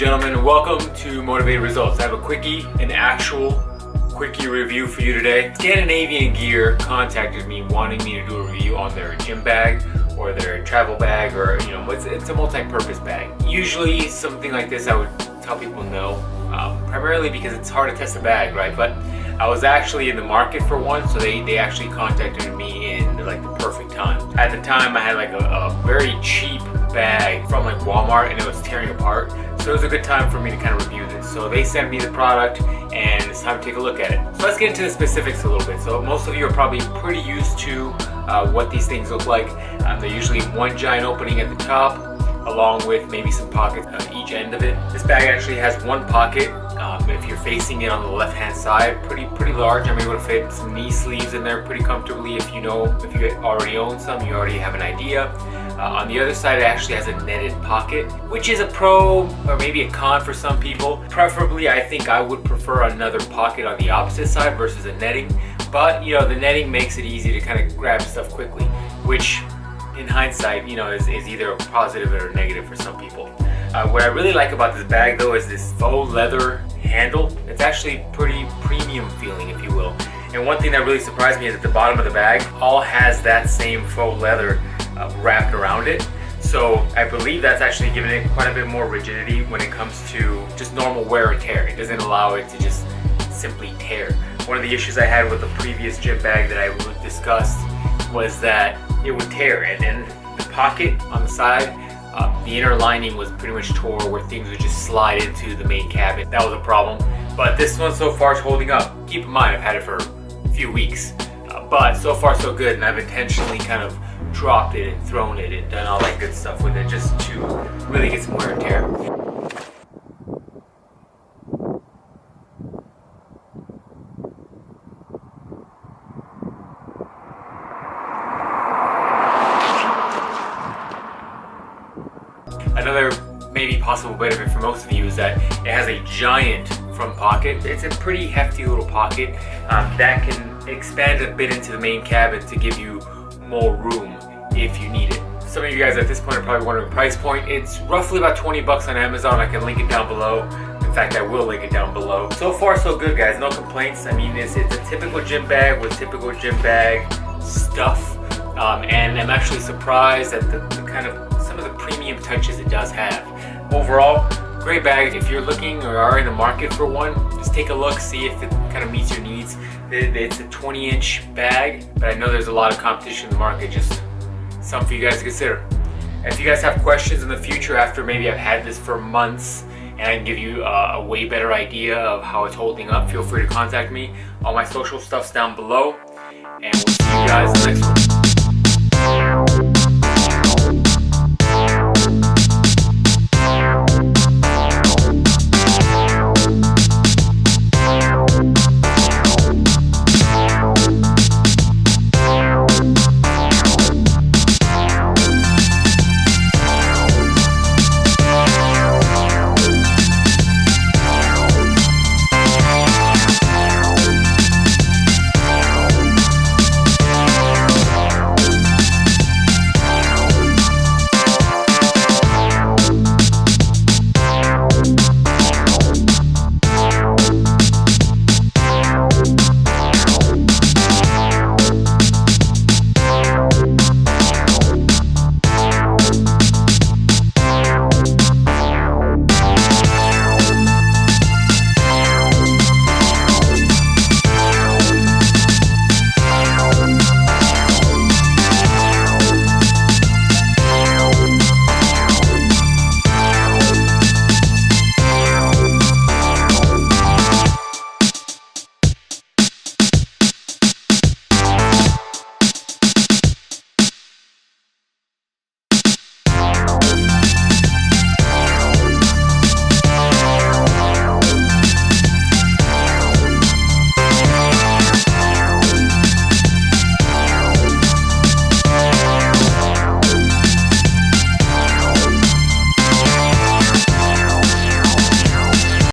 gentlemen, welcome to Motivated Results. I have a quickie, an actual quickie review for you today. Scandinavian Gear contacted me wanting me to do a review on their gym bag or their travel bag, or it's a multi-purpose bag. Usually something like this I would tell people no, primarily because it's hard to test a bag, right? But I was actually in the market for one, so they actually contacted me in like the perfect time. At the time I had like a very cheap bag from like Walmart and it was tearing apart, so it was a good time for me to kind of review this. So they sent me the product and it's time to take a look at it. So let's get into the specifics a little bit. So most of you are probably pretty used to what these things look like. They're usually one giant opening at the top along with maybe some pockets on each end of it. This bag actually has one pocket. If you're facing it on the left hand side, pretty large. I'm able to fit some knee sleeves in there pretty comfortably. If you already own some, you already have an idea. On the other side, it actually has a netted pocket, which is a pro or maybe a con for some people. Preferably, I think I would prefer another pocket on the opposite side versus a netting. But the netting makes it easy to kind of grab stuff quickly, which in hindsight, is either a positive or a negative for some people. What I really like about this bag though is this faux leather handle. It's actually pretty premium feeling, if you will. And one thing that really surprised me is at the bottom of the bag all has that same faux leather wrapped around it. So I believe that's actually giving it quite a bit more rigidity when it comes to just normal wear and tear. It doesn't allow it to just simply tear. One of the issues I had with the previous gym bag that I discussed was that it would tear, and then the pocket on the side, the inner lining was pretty much tore where things would just slide into the main cabin. That was a problem. But this one so far is holding up. Keep in mind, I've had it for a few weeks, but so far so good, and I've intentionally kind of dropped it and thrown it and done all that good stuff with it just to really get some wear and tear. Another maybe possible benefit for most of you is that it has a giant front pocket. It's a pretty hefty little pocket that can expand a bit into the main cabin to give you more room if you need it. Some of you guys at this point are probably wondering the price point. It's roughly about 20 bucks on Amazon. I can link it down below. In fact, I will link it down below. So far so good, guys, no complaints. I mean, it's a typical gym bag with typical gym bag stuff, and I'm actually surprised at the kind of some of the premium touches it does have. Overall, great bag. If you're looking or are in the market for one, just take a look, see if it kind of meets your needs. It's a 20-inch bag, but I know there's a lot of competition in the market. Just something for you guys to consider. If you guys have questions in the future after maybe I've had this for months and I can give you a way better idea of how it's holding up, feel free to contact me. All my social stuff's down below, and we'll see you guys in the next one.